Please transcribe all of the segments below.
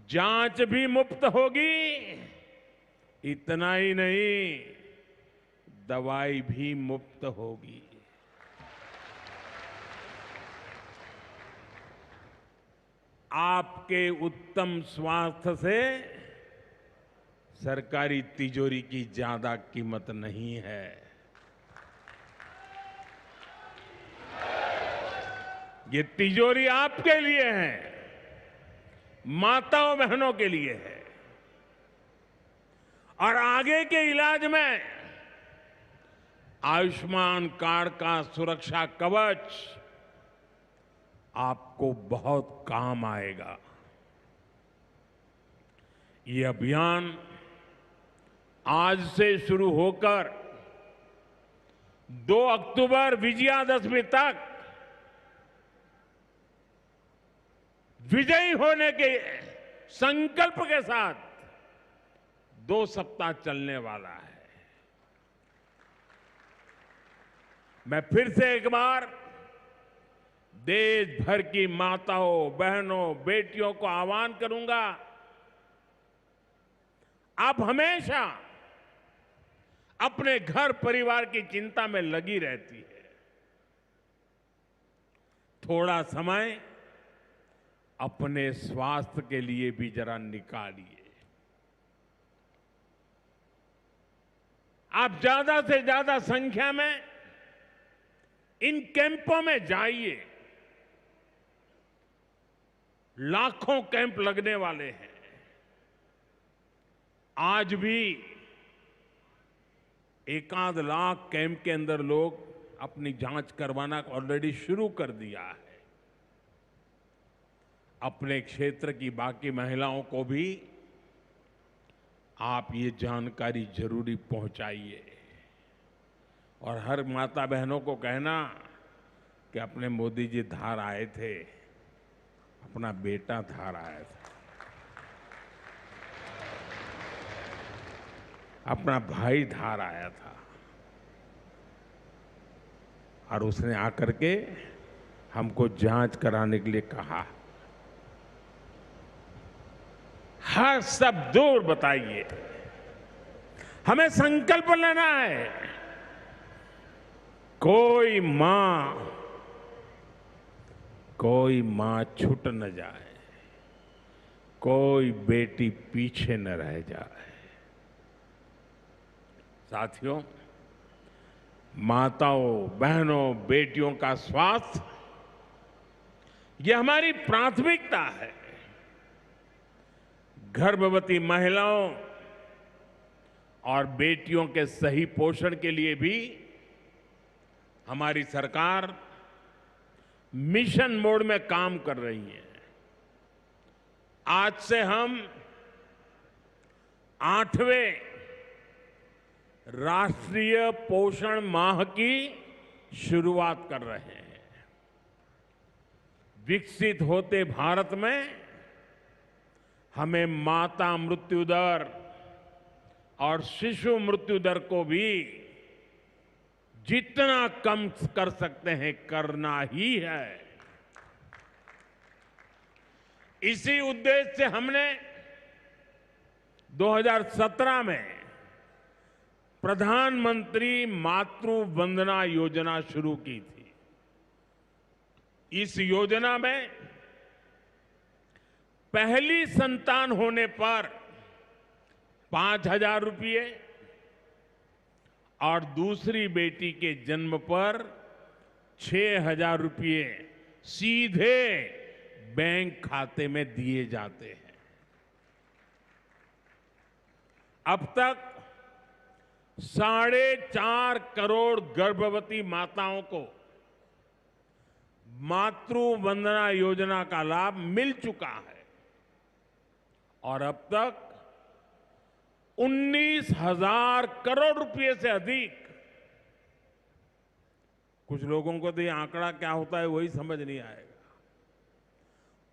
जांच भी मुफ्त होगी, इतना ही नहीं, दवाई भी मुफ्त होगी। आपके उत्तम स्वास्थ्य से सरकारी तिजोरी की ज्यादा कीमत नहीं है। ये तिजोरी आपके लिए है, माताओं बहनों के लिए है। और आगे के इलाज में आयुष्मान कार्ड का सुरक्षा कवच आपको बहुत काम आएगा। ये अभियान आज से शुरू होकर 2 अक्टूबर विजयादशमी तक विजयी होने के संकल्प के साथ 2 सप्ताह चलने वाला है। मैं फिर से एक बार देश भर की माताओं, बहनों, बेटियों को आह्वान करूंगा, आप हमेशा अपने घर परिवार की चिंता में लगी रहती है। थोड़ा समय अपने स्वास्थ्य के लिए भी जरा निकालिए। आप ज्यादा से ज्यादा संख्या में इन कैंपों में जाइए। लाखों कैंप लगने वाले हैं। आज भी 1 लाख कैंप के अंदर लोग अपनी जांच करवाना ऑलरेडी शुरू कर दिया है। अपने क्षेत्र की बाकी महिलाओं को भी आप ये जानकारी जरूरी पहुंचाइए। और हर माता बहनों को कहना कि अपने मोदी जी धार आए थे, अपना बेटा धार आया था, अपना भाई धार आया था, और उसने आकर के हमको जांच कराने के लिए कहा। हर सब दूर बताइए। हमें संकल्प लेना है, कोई मां छूट न जाए, कोई बेटी पीछे न रह जाए। साथियों, माताओं, बहनों, बेटियों का स्वास्थ्य ये हमारी प्राथमिकता है। गर्भवती महिलाओं और बेटियों के सही पोषण के लिए भी हमारी सरकार मिशन मोड में काम कर रही है। आज से हम 8वें राष्ट्रीय पोषण माह की शुरुआत कर रहे हैं। विकसित होते भारत में हमें माता मृत्यु दर और शिशु मृत्यु दर को भी जितना कम कर सकते हैं करना ही है। इसी उद्देश्य से हमने 2017 में प्रधानमंत्री मातृ वंदना योजना शुरू की थी। इस योजना में पहली संतान होने पर 5,000 रुपये और दूसरी बेटी के जन्म पर 6,000 रुपये सीधे बैंक खाते में दिए जाते हैं। अब तक 4.5 करोड़ गर्भवती माताओं को मातृ वंदना योजना का लाभ मिल चुका है और अब तक 19,000 करोड़ रुपए से अधिक, कुछ लोगों को तो ये आंकड़ा क्या होता है वही समझ नहीं आएगा,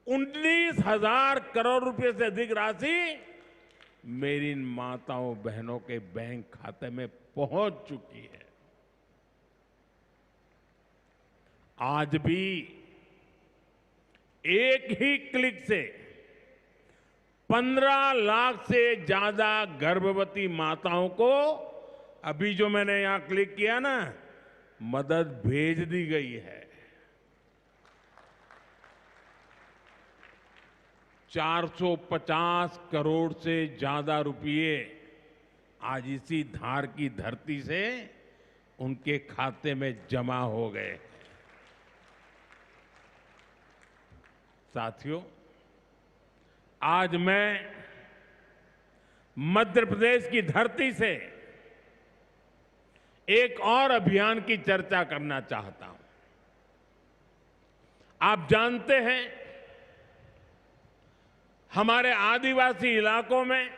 19,000 करोड़ रुपए से अधिक राशि मेरी इन माताओं बहनों के बैंक खाते में पहुंच चुकी है। आज भी एक ही क्लिक से 15 लाख से ज्यादा गर्भवती माताओं को अभी जो मैंने यहां क्लिक किया ना, मदद भेज दी गई है। 450 करोड़ से ज्यादा रुपए आज इसी धार की धरती से उनके खाते में जमा हो गए। साथियों, आज मैं मध्य प्रदेश की धरती से एक और अभियान की चर्चा करना चाहता हूं। आप जानते हैं, हमारे आदिवासी इलाकों में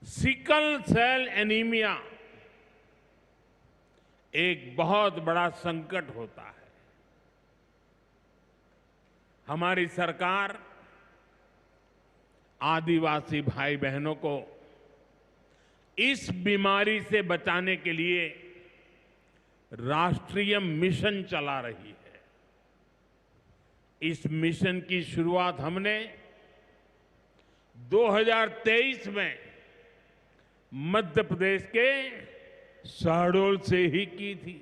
सिकल सेल एनीमिया एक बहुत बड़ा संकट होता है। हमारी सरकार आदिवासी भाई बहनों को इस बीमारी से बचाने के लिए राष्ट्रीय मिशन चला रही है। इस मिशन की शुरुआत हमने 2023 में मध्य प्रदेश के शहडोल से ही की थी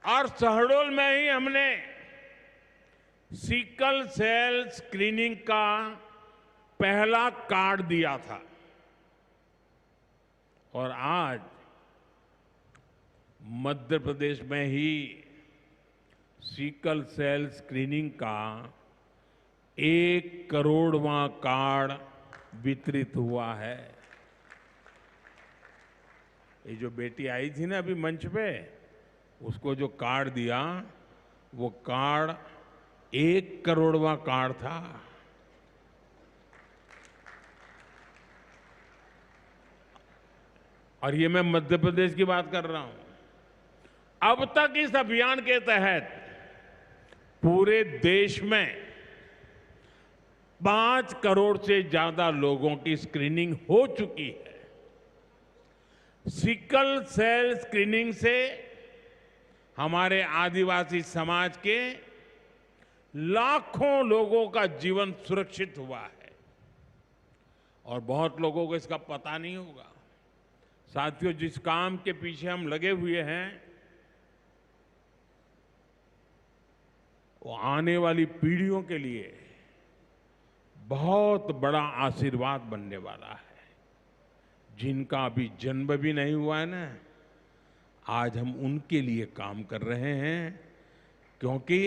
और शहडोल में ही हमने सिकल सेल स्क्रीनिंग का पहला कार्ड दिया था। और आज मध्य प्रदेश में ही सिकल सेल स्क्रीनिंग का 1 करोड़वां कार्ड वितरित हुआ है। ये जो बेटी आई थी ना अभी मंच पे, उसको जो कार्ड दिया, वो कार्ड 1 करोड़वां कार्ड था। और ये मैं मध्य प्रदेश की बात कर रहा हूं। अब तक इस अभियान के तहत पूरे देश में 5 करोड़ से ज्यादा लोगों की स्क्रीनिंग हो चुकी है। सिकल सेल स्क्रीनिंग से हमारे आदिवासी समाज के लाखों लोगों का जीवन सुरक्षित हुआ है और बहुत लोगों को इसका पता नहीं होगा। साथियों, जिस काम के पीछे हम लगे हुए हैं, वो आने वाली पीढ़ियों के लिए बहुत बड़ा आशीर्वाद बनने वाला है। जिनका अभी जन्म भी नहीं हुआ है ना, आज हम उनके लिए काम कर रहे हैं, क्योंकि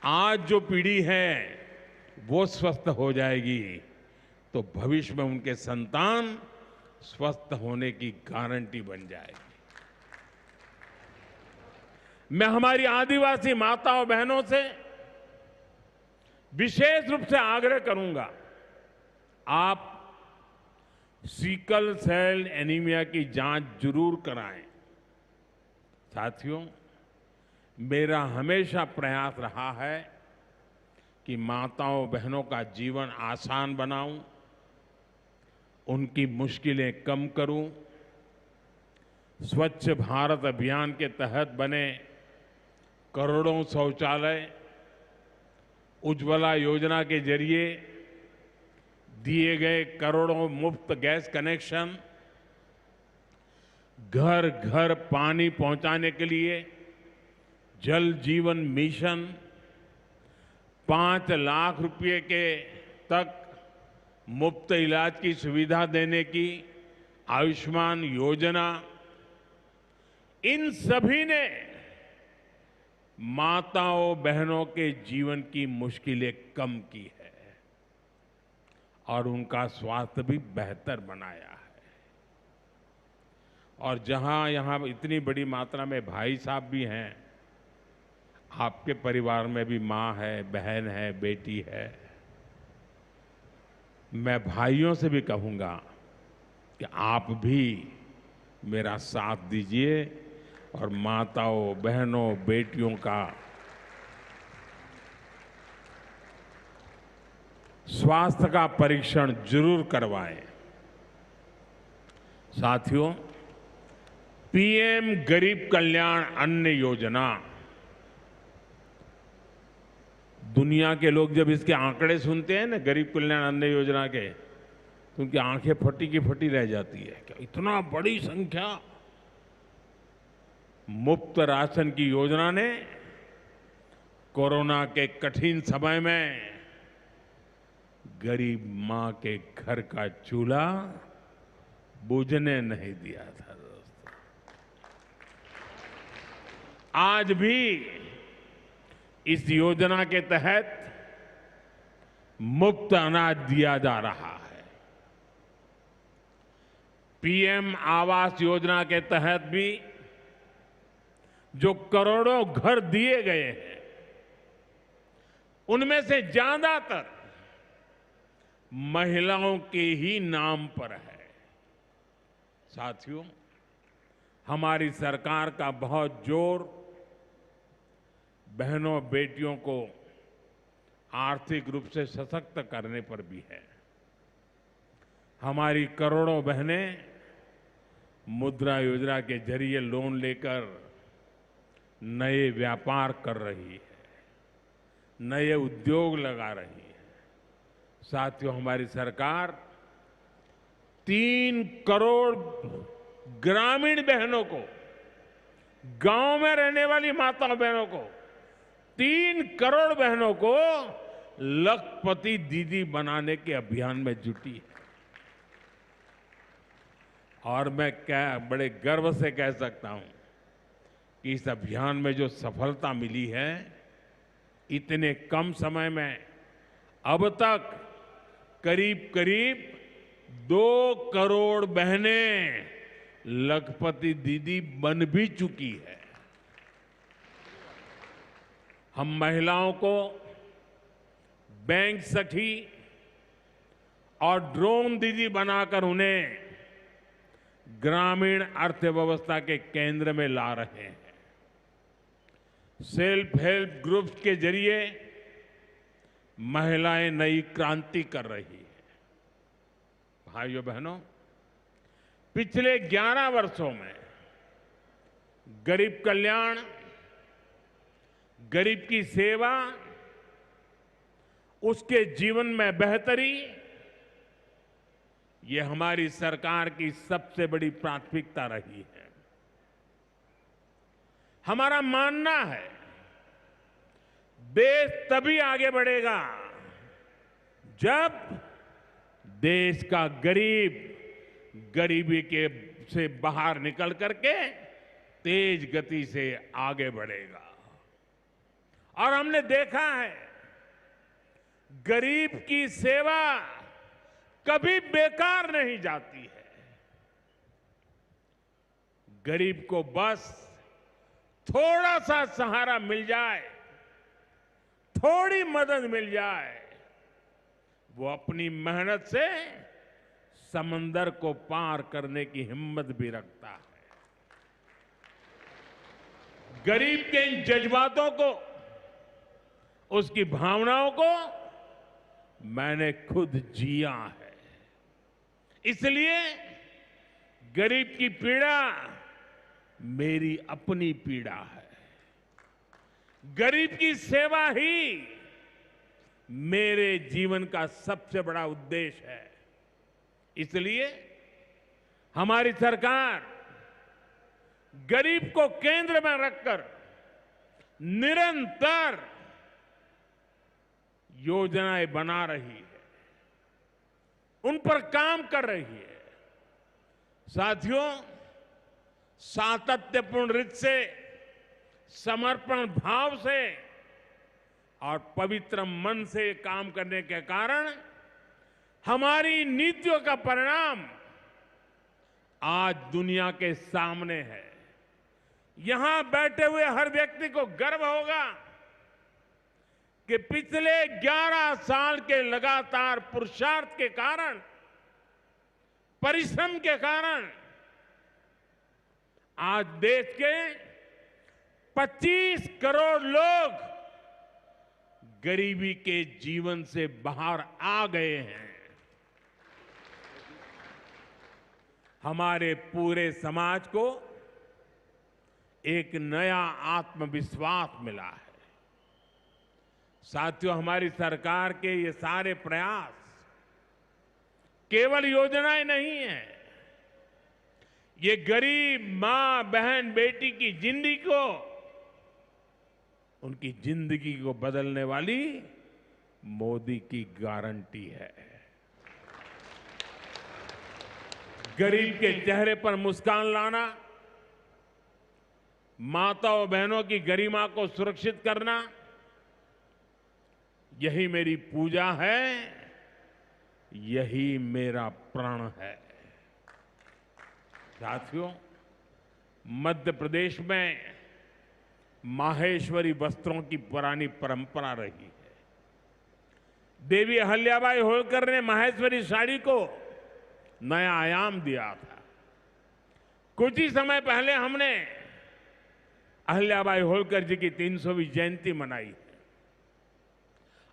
आज जो पीढ़ी है वो स्वस्थ हो जाएगी तो भविष्य में उनके संतान स्वस्थ होने की गारंटी बन जाएगी। मैं हमारी आदिवासी माताओं बहनों से विशेष रूप से आग्रह करूंगा, आप सिकल सेल एनीमिया की जांच जरूर कराएं। साथियों, मेरा हमेशा प्रयास रहा है कि माताओं बहनों का जीवन आसान बनाऊं, उनकी मुश्किलें कम करूं। स्वच्छ भारत अभियान के तहत बने करोड़ों शौचालय, उज्ज्वला योजना के जरिए दिए गए करोड़ों मुफ्त गैस कनेक्शन, घर घर पानी पहुंचाने के लिए जल जीवन मिशन, 5 लाख रुपए के तक मुफ्त इलाज की सुविधा देने की आयुष्मान योजना, इन सभी ने माताओं बहनों के जीवन की मुश्किलें कम की है और उनका स्वास्थ्य भी बेहतर बनाया है। और जहां यहां इतनी बड़ी मात्रा में भाई साहब भी हैं, आपके परिवार में भी मां है, बहन है, बेटी है, मैं भाइयों से भी कहूंगा कि आप भी मेरा साथ दीजिए और माताओं बहनों बेटियों का स्वास्थ्य का परीक्षण जरूर करवाएं। साथियों, पीएम गरीब कल्याण अन्न योजना दुनिया के लोग जब इसके आंकड़े सुनते हैं ना, गरीब कल्याण अन्न योजना के, तो उनकी आंखें फटी की फटी रह जाती है। क्या इतना बड़ी संख्या! मुफ्त राशन की योजना ने कोरोना के कठिन समय में गरीब मां के घर का चूल्हा बुझने नहीं दिया था दोस्तों। आज भी इस योजना के तहत मुफ्त अनाज दिया जा रहा है। पीएम आवास योजना के तहत भी जो करोड़ों घर दिए गए हैं, उनमें से ज्यादातर महिलाओं के ही नाम पर है। साथियों, हमारी सरकार का बहुत जोर बहनों बेटियों को आर्थिक रूप से सशक्त करने पर भी है। हमारी करोड़ों बहनें मुद्रा योजना के जरिए लोन लेकर नए व्यापार कर रही है, नए उद्योग लगा रही है। साथियों, हमारी सरकार 3 करोड़ ग्रामीण बहनों को, गांव में रहने वाली माताओं बहनों को, 3 करोड़ बहनों को लखपति दीदी बनाने के अभियान में जुटी है। और मैं बड़े गर्व से कह सकता हूं कि इस अभियान में जो सफलता मिली है, इतने कम समय में अब तक करीब करीब 2 करोड़ बहनें लखपति दीदी बन भी चुकी है। हम महिलाओं को बैंक सखी और ड्रोन दीदी बनाकर उन्हें ग्रामीण अर्थव्यवस्था के केंद्र में ला रहे हैं। सेल्फ हेल्प ग्रुप्स के जरिए महिलाएं नई क्रांति कर रही हैं। भाइयों बहनों, पिछले 11 वर्षों में गरीब कल्याण, गरीब की सेवा, उसके जीवन में बेहतरी, ये हमारी सरकार की सबसे बड़ी प्राथमिकता रही है। हमारा मानना है, देश तभी आगे बढ़ेगा जब देश का गरीब गरीबी के से बाहर निकल करके तेज गति से आगे बढ़ेगा। और हमने देखा है, गरीब की सेवा कभी बेकार नहीं जाती है। गरीब को बस थोड़ा सा सहारा मिल जाए, थोड़ी मदद मिल जाए, वो अपनी मेहनत से समंदर को पार करने की हिम्मत भी रखता है। गरीब के इन जज्बातों को, उसकी भावनाओं को मैंने खुद जिया है। इसलिए गरीब की पीड़ा मेरी अपनी पीड़ा है। गरीब की सेवा ही मेरे जीवन का सबसे बड़ा उद्देश्य है। इसलिए हमारी सरकार गरीब को केंद्र में रखकर निरंतर योजनाएं बना रही है, उन पर काम कर रही है। साथियों, सातत्यपूर्ण रीत से, समर्पण भाव से और पवित्र मन से काम करने के कारण हमारी नीतियों का परिणाम आज दुनिया के सामने है। यहां बैठे हुए हर व्यक्ति को गर्व होगा कि पिछले 11 साल के लगातार पुरुषार्थ के कारण, परिश्रम के कारण आज देश के 25 करोड़ लोग गरीबी के जीवन से बाहर आ गए हैं। हमारे पूरे समाज को एक नया आत्मविश्वास मिला है। साथियों, हमारी सरकार के ये सारे प्रयास केवल योजनाएं नहीं है, ये गरीब मां, बहन, बेटी की जिंदगी को, उनकी जिंदगी को बदलने वाली मोदी की गारंटी है। गरीब के चेहरे पर मुस्कान लाना, माता और बहनों की गरिमा को सुरक्षित करना, यही मेरी पूजा है, यही मेरा प्रण है। साथियों, मध्य प्रदेश में माहेश्वरी वस्त्रों की पुरानी परंपरा रही है। देवी अहिल्याबाई होलकर ने माहेश्वरी साड़ी को नया आयाम दिया था। कुछ ही समय पहले हमने अहिल्याबाई होलकर जी की 300वीं जयंती मनाई है।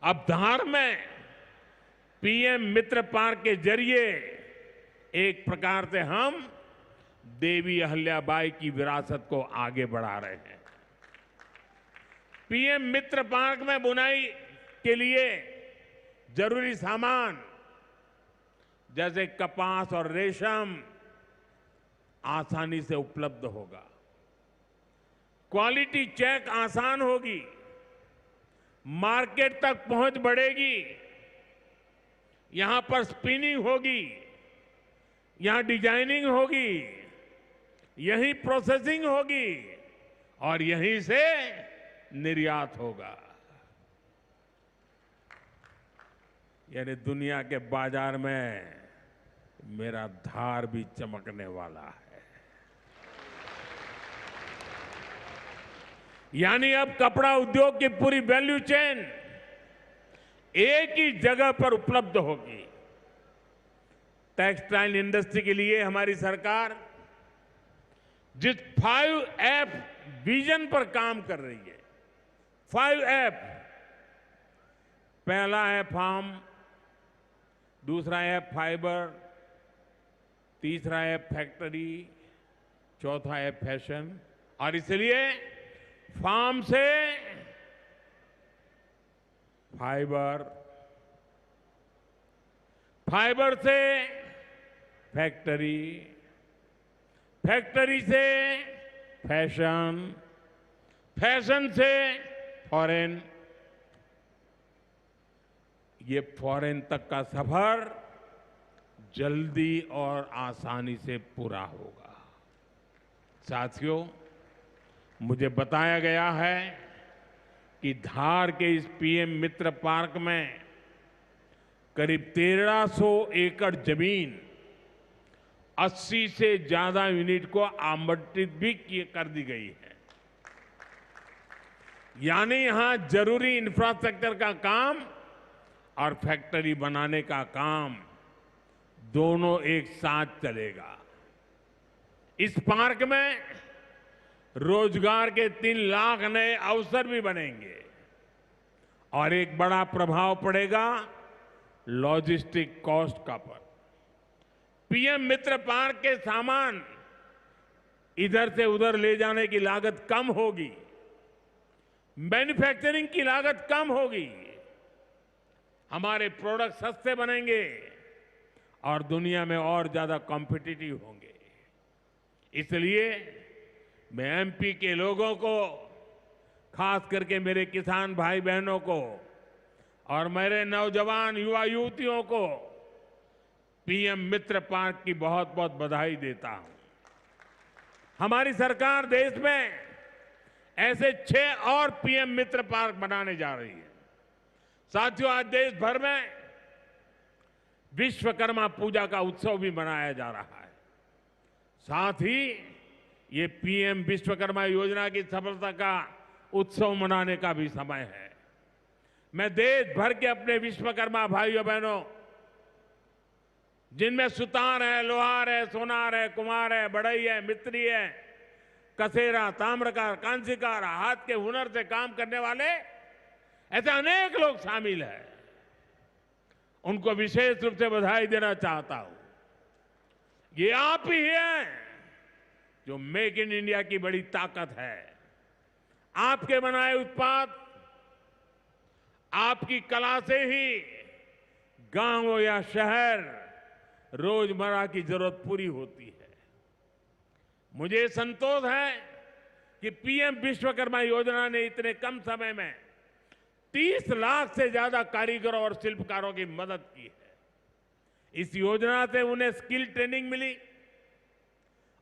अब धार में पीएम मित्र पार्क के जरिए एक प्रकार से हम देवी अहिल्याबाई की विरासत को आगे बढ़ा रहे हैं। पीएम मित्र पार्क में बुनाई के लिए जरूरी सामान जैसे कपास और रेशम आसानी से उपलब्ध होगा। क्वालिटी चेक आसान होगी, मार्केट तक पहुंच बढ़ेगी, यहां पर स्पिनिंग होगी, यहां डिजाइनिंग होगी, यहीं प्रोसेसिंग होगी और यहीं से निर्यात होगा। यानी दुनिया के बाजार में मेरा धार भी चमकने वाला है। यानी अब कपड़ा उद्योग की पूरी वैल्यू चेन एक ही जगह पर उपलब्ध होगी। टेक्सटाइल इंडस्ट्री के लिए हमारी सरकार जिस 5F विजन पर काम कर रही है, 5F, पहला है फार्म, दूसरा है फाइबर, तीसरा है फैक्ट्री, चौथा है फैशन। और इसलिए फार्म से फाइबर, फाइबर से फैक्ट्री, फैक्ट्री से फैशन, फैशन से फॉरेन, ये फॉरेन तक का सफर जल्दी और आसानी से पूरा होगा। साथियों, मुझे बताया गया है कि धार के इस पीएम मित्र पार्क में करीब 1300 एकड़ जमीन 80 से ज्यादा यूनिट को आवंटित भी कर दी गई है। यानी यहां जरूरी इंफ्रास्ट्रक्चर का काम और फैक्ट्री बनाने का काम दोनों एक साथ चलेगा। इस पार्क में रोजगार के 3 लाख नए अवसर भी बनेंगे और एक बड़ा प्रभाव पड़ेगा लॉजिस्टिक कॉस्ट का पर। पीएम मित्र पार्क के सामान इधर से उधर ले जाने की लागत कम होगी, मैन्युफैक्चरिंग की लागत कम होगी, हमारे प्रोडक्ट सस्ते बनेंगे और दुनिया में और ज्यादा कॉम्पिटिटिव होंगे। इसलिए मैं एमपी के लोगों को, खास करके मेरे किसान भाई बहनों को और मेरे नौजवान युवा युवतियों को पीएम मित्र पार्क की बहुत बहुत बधाई देता हूं। हमारी सरकार देश में ऐसे 6 और पीएम मित्र पार्क बनाने जा रही है। साथियों, आज देश भर में विश्वकर्मा पूजा का उत्सव भी मनाया जा रहा है। साथ ही ये पीएम विश्वकर्मा योजना की सफलता का उत्सव मनाने का भी समय है। मैं देश भर के अपने विश्वकर्मा भाइयों बहनों, जिनमें सुतार है, लोहार है, सोनार है, कुम्हार है, बढ़ई है, मिस्त्री है, कसेरा, ताम्रकार, कांसीकार, हाथ के हुनर से काम करने वाले ऐसे अनेक लोग शामिल हैं, उनको विशेष रूप से बधाई देना चाहता हूं। ये आप ही हैं जो मेक इन इंडिया की बड़ी ताकत है। आपके बनाए उत्पाद आपकी कला से ही गांव या शहर रोजमर्रा की जरूरत पूरी होती है। मुझे संतोष है कि पीएम विश्वकर्मा योजना ने इतने कम समय में 30 लाख से ज्यादा कारीगरों और शिल्पकारों की मदद की है। इस योजना से उन्हें स्किल ट्रेनिंग मिली,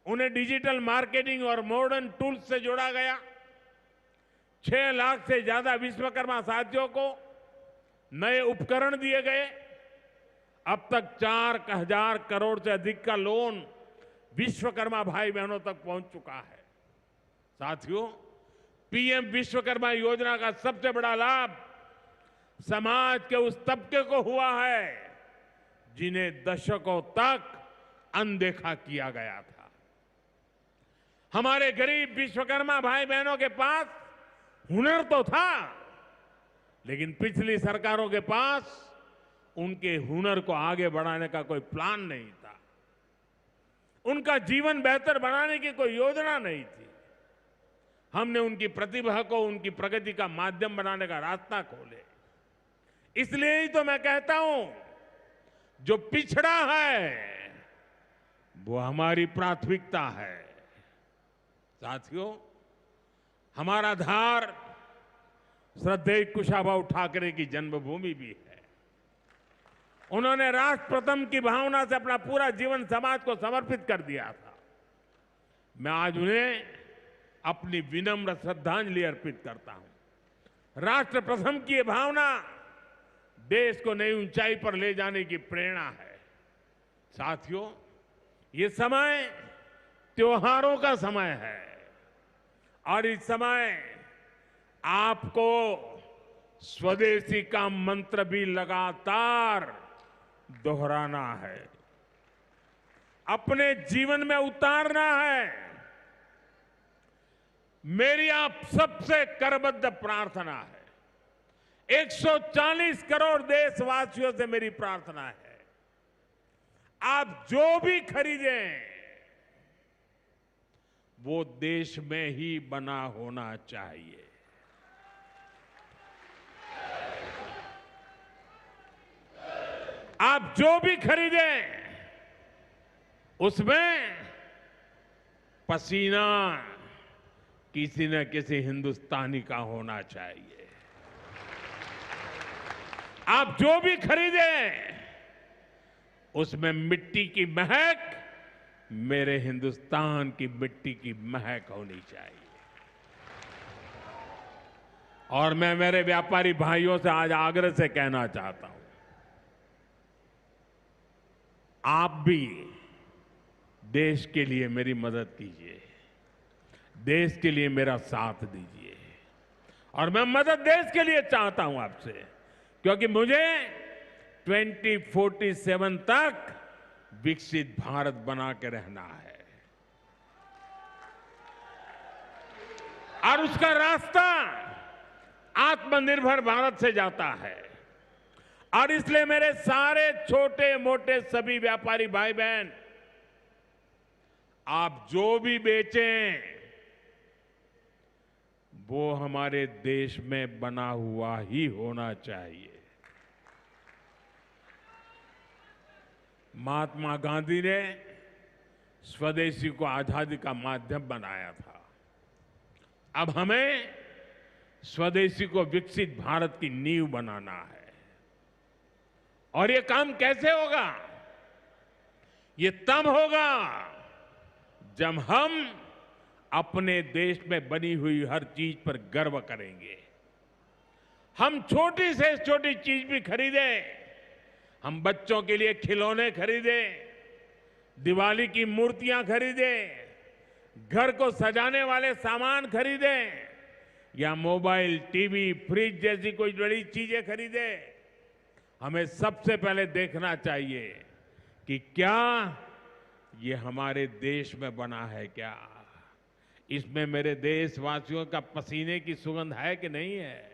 उन्हें डिजिटल मार्केटिंग और मॉडर्न टूल्स से जोड़ा गया। 6 लाख से ज्यादा विश्वकर्मा साथियों को नए उपकरण दिए गए। अब तक 4,000 करोड़ से अधिक का लोन विश्वकर्मा भाई बहनों तक पहुंच चुका है। साथियों, पीएम विश्वकर्मा योजना का सबसे बड़ा लाभ समाज के उस तबके को हुआ है जिन्हें दशकों तक अनदेखा किया गया था। हमारे गरीब विश्वकर्मा भाई बहनों के पास हुनर तो था, लेकिन पिछली सरकारों के पास उनके हुनर को आगे बढ़ाने का कोई प्लान नहीं था। उनका जीवन बेहतर बनाने की कोई योजना नहीं थी। हमने उनकी प्रतिभा को उनकी प्रगति का माध्यम बनाने का रास्ता खोले। इसलिए ही तो मैं कहता हूं, जो पिछड़ा है वो हमारी प्राथमिकता है। साथियों, हमारा धार श्रद्धेय कुशाभाऊ ठाकरे की जन्मभूमि भी है। उन्होंने राष्ट्र प्रथम की भावना से अपना पूरा जीवन समाज को समर्पित कर दिया था। मैं आज उन्हें अपनी विनम्र श्रद्धांजलि अर्पित करता हूं। राष्ट्र प्रथम की ये भावना देश को नई ऊंचाई पर ले जाने की प्रेरणा है। साथियों, ये समय त्योहारों का समय है और इस समय आपको स्वदेशी का मंत्र भी लगातार दोहराना है, अपने जीवन में उतारना है। मेरी आप सबसे करबद्ध प्रार्थना है, 140 करोड़ देशवासियों से मेरी प्रार्थना है, आप जो भी खरीदें वो देश में ही बना होना चाहिए। आप जो भी खरीदें उसमें पसीना किसी न किसी हिंदुस्तानी का होना चाहिए। आप जो भी खरीदें उसमें मिट्टी की महक मेरे हिंदुस्तान की मिट्टी की महक होनी चाहिए। और मैं मेरे व्यापारी भाइयों से आज आग्रह से कहना चाहता हूं, आप भी देश के लिए मेरी मदद कीजिए, देश के लिए मेरा साथ दीजिए। और मैं मदद देश के लिए चाहता हूं आपसे, क्योंकि मुझे 2047 तक विकसित भारत बना के रहना है और उसका रास्ता आत्मनिर्भर भारत से जाता है। और इसलिए मेरे सारे छोटे मोटे सभी व्यापारी भाई बहन, आप जो भी बेचें वो हमारे देश में बना हुआ ही होना चाहिए। महात्मा गांधी ने स्वदेशी को आजादी का माध्यम बनाया था। अब हमें स्वदेशी को विकसित भारत की नींव बनाना है। और ये काम कैसे होगा? ये तब होगा जब हम अपने देश में बनी हुई हर चीज पर गर्व करेंगे। हम छोटी से छोटी चीज भी खरीदें, हम बच्चों के लिए खिलौने खरीदें, दिवाली की मूर्तियां खरीदें, घर को सजाने वाले सामान खरीदें या मोबाइल, टीवी, फ्रिज जैसी कोई बड़ी चीजें खरीदें, हमें सबसे पहले देखना चाहिए कि क्या ये हमारे देश में बना है, क्या इसमें मेरे देशवासियों का पसीने की सुगंध है कि नहीं है।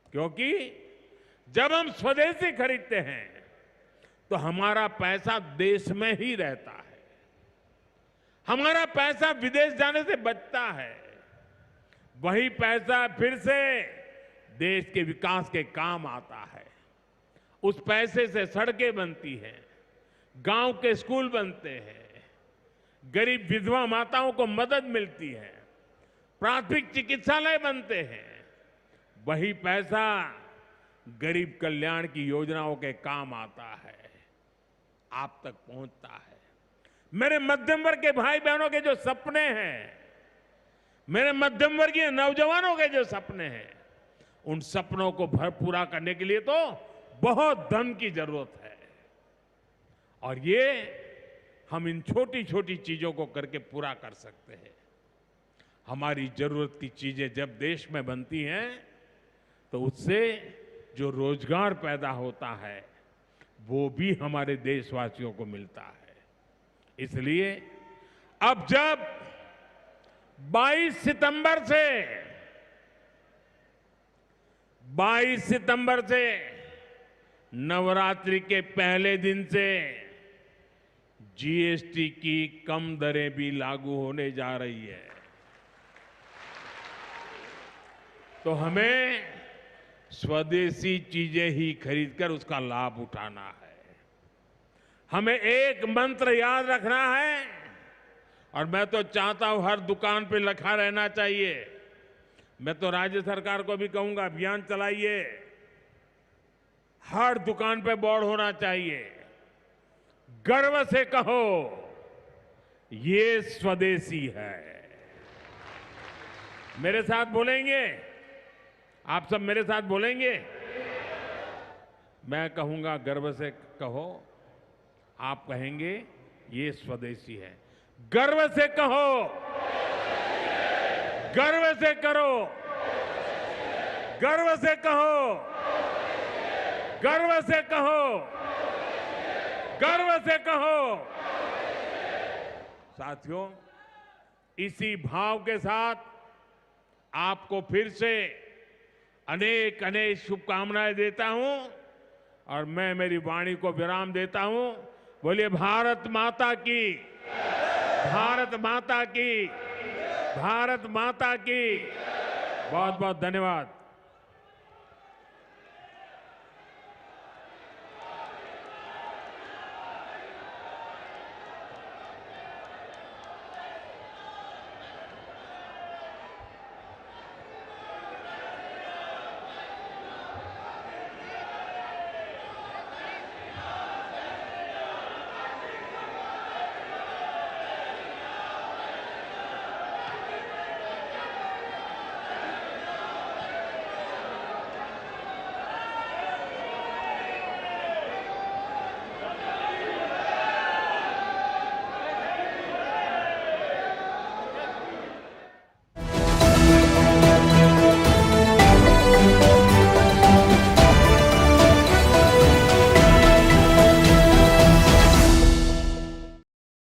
क्योंकि जब हम स्वदेशी खरीदते हैं तो हमारा पैसा देश में ही रहता है, हमारा पैसा विदेश जाने से बचता है। वही पैसा फिर से देश के विकास के काम आता है। उस पैसे से सड़कें बनती हैं, गांव के स्कूल बनते हैं, गरीब विधवा माताओं को मदद मिलती है, प्राथमिक चिकित्सालय बनते हैं। वही पैसा गरीब कल्याण की योजनाओं के काम आता है, आप तक पहुंचता है। मेरे मध्यम वर्ग के भाई बहनों के जो सपने हैं, मेरे मध्यम वर्गीय नौजवानों के जो सपने हैं, उन सपनों को पूरा करने के लिए तो बहुत धन की जरूरत है। और ये हम इन छोटी छोटी चीजों को करके पूरा कर सकते हैं। हमारी जरूरत की चीजें जब देश में बनती हैं तो उससे जो रोजगार पैदा होता है वो भी हमारे देशवासियों को मिलता है। इसलिए अब जब 22 सितंबर से नवरात्रि के पहले दिन से जीएसटी की कम दरें भी लागू होने जा रही है। तो हमें स्वदेशी चीजें ही खरीदकर उसका लाभ उठाना है। हमें एक मंत्र याद रखना है, और मैं तो चाहता हूं हर दुकान पे लिखा रहना चाहिए। मैं तो राज्य सरकार को भी कहूंगा, अभियान चलाइए, हर दुकान पे बोर्ड होना चाहिए, गर्व से कहो ये स्वदेशी है। मेरे साथ बोलेंगे? आप सब मेरे साथ बोलेंगे? मैं कहूंगा गर्व से कहो, आप कहेंगे ये स्वदेशी है। गर्व से कहो, गर्व से करो, गर्व से कहो, गर्व से कहो, गर्व से कहो। साथियों, इसी भाव के साथ आपको फिर से अनेक अनेक शुभकामनाएं देता हूं और मैं मेरी वाणी को विराम देता हूं। बोलिए भारत माता की, भारत माता की, भारत माता की। बहुत बहुत धन्यवाद।